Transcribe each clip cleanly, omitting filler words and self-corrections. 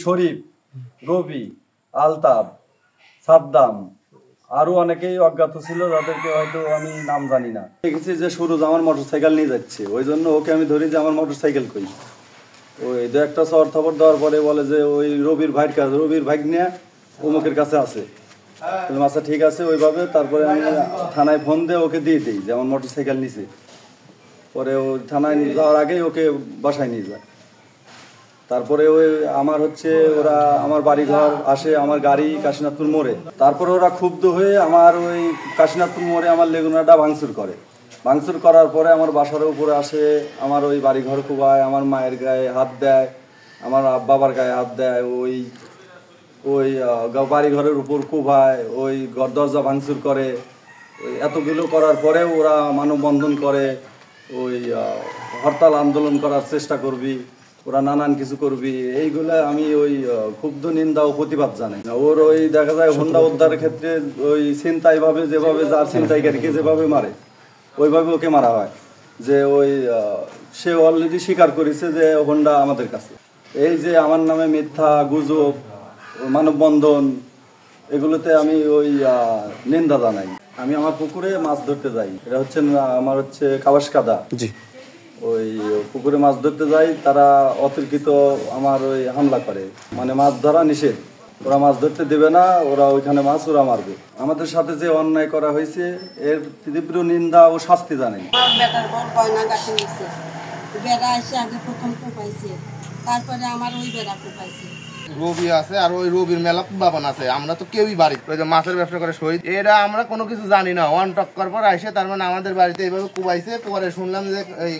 শরীফ, রবি, আলতাফ, সাদ্দাম, আরো অনেকেই অজ্ঞাত ছিল যাদেরকে হয়তো আমি নাম জানি না। দেখেছি যে সুরজ আমার মোটরসাইকেল নিয়ে যাচ্ছে, ওই জন্য ওকে আমি ধরি যে আমার মোটরসাইকেল কই। ওই দু একটা শহর খবর দেওয়ার পরে বলে যে ওই রবির ভাইয়ের কাছে, রবির ভাই নিয়ে অমুকের কাছে আছে। আচ্ছা ঠিক আছে ওইভাবে। তারপরে আমি থানায় ফোন দিয়ে ওকে দিয়ে দিই যে আমার মোটরসাইকেল নিছে। পরে ও থানায় যাওয়ার আগেই ওকে বাসায় নিয়ে যায়। তারপরে ওই আমার হচ্ছে ওরা আমার বাড়িঘর আসে, আমার গাড়ি কাশীনাথপুর মোড়ে। তারপরে ওরা ক্ষুব্ধ হয়ে আমার ওই কাশীনাথপুর মোড়ে আমার লেগুনাটা ভাঙচুর করে। ভাঙচুর করার পরে আমার বাসার উপরে আসে, আমার ওই বাড়িঘর কোবায়, আমার মায়ের গায়ে হাত দেয়, আমার বাবার গায়ে হাত দেয়, ওই ওই বাড়িঘরের উপর কোবায়, ওই দরজা ভাঙচুর করে। ওই এতগুলো করার পরে ওরা মানববন্ধন করে, ওই হরতাল আন্দোলন করার চেষ্টা করবি, ওরা নানান কিছু করবি, এইগুলো আমি ওই ক্ষুব্ধ নিন্দা ও প্রতিবাদ জানাই। ওর ওই দেখা যায় হোন্ডা উদ্ধারের ক্ষেত্রে ওই ছিনতাই ভাবে যেভাবে যার ছিনতাইকারীকে যেভাবে মারে ওইভাবে ওকে মারা হয়। যে ওই সে অলরেডি স্বীকার করেছে যে হোন্ডা আমাদের কাছে। এই যে আমার নামে মিথ্যা গুজব, মানববন্ধন, এগুলোতে আমি ওই নিন্দা জানাই। আমি আমার পুকুরে মাছ ধরতে যাই, এটা হচ্ছে আমার হচ্ছে কাবাসকাদা। জি, ওই পুকুরে মাছ ধরতে যাই, তারা অতর্কিত আমার ওই হামলা করে, মানে মাছ ধরা নিষেধ, ওরা মাছ ধরতে দেবে না, ওরা ওইখানে মাছ ওরা মারবে। আমাদের সাথে যে অন্যায় করা হয়েছে এর তীব্র নিন্দা ও শাস্তি জানাই। তারপরে আমার ওই বেড়া কোপাইছে। রবি আছে আর ওই রবির মেলা বাবান আছে, আমরা তো কেউই বাড়ি মাছের ব্যবসা করে শহীদ, এরা আমরা কোনো কিছু জানি না। ওয়ান টক্কর পর আসে, তার মানে আমাদের বাড়িতে এইভাবে কুবাইছে। পরে শুনলাম যে এই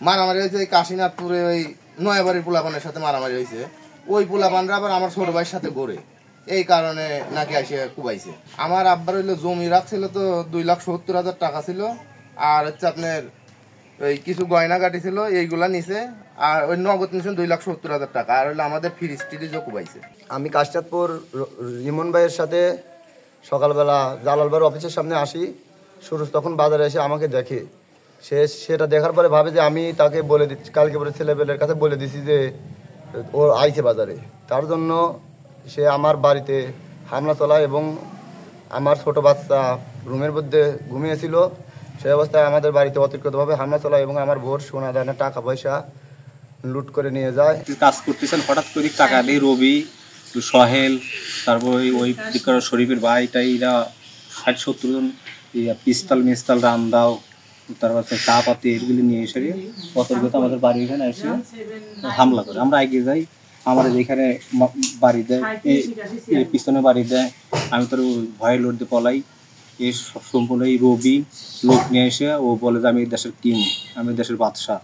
মারামারি হয়েছে, ওই কাশীনাথপুরে ওই নয়াবাড়ির পোলাপানের সাথে মারামারি হয়েছে। ওই পোলাপানরা আবার আমার ছোট ভাইয়ের সাথে গড়ে, এই কারণে নাকি আসে কুবাইছে। আমার আব্বার হইলো জমি রাখছিল, তো 2,70,000 টাকা ছিল, আর হচ্ছে আপনার ওই কিছু গয়নাগাটি ছিল, এইগুলা নিছে। আর ওই নগদ নিছেন 2,70,000 টাকা, আর হইলো আমাদের ফ্রিজ টিরিজও কুবাইছে। আমি কাশীনাথপুর রিমন ভাইয়ের সাথে সকালবেলা জালাল ভাইয়ের অফিসের সামনে আসি। সুরজ তখন বাজারে এসে আমাকে দেখে, সেটা দেখার পরে ভাবে যে আমি তাকে বলে দিচ্ছি, কালকে পরে ছেলেপেলের কাছে বলে দিছি যে ও আইছে বাজারে। তার জন্য সে আমার বাড়িতে হামলা চালায় এবং আমার ছোট বাচ্চা রুমের মধ্যে ঘুমিয়েছিল, সেই অবস্থায় আমাদের বাড়িতে অতিরিক্তভাবে হামলা চালায় এবং আমার ভোর সোনা দানা টাকা পয়সা লুট করে নিয়ে যায়। কাজ করতেছেন, হঠাৎ করে টাকা দিয়ে রবি, সোহেল, তারপর ওই শরীফের ভাইটা, এরা 60-70 জন পিস্তল মিস্তাল রান্দাও, তারপর চা পাতি এগুলি নিয়ে এসে অতর্গত আমাদের বাড়ি এখানে এসে হামলা করে। আমরা এগিয়ে যাই, আমাদের এখানে বাড়ি দেয়, পিছনে বাড়ি দেয়। আমি তোর ভয়ে লোড দিয়ে পলাই। এই সম্পূর্ণ এই রবি লোক নিয়ে এসে ও বলে যে আমি দেশের কিং, আমি দেশের বাদশাহ।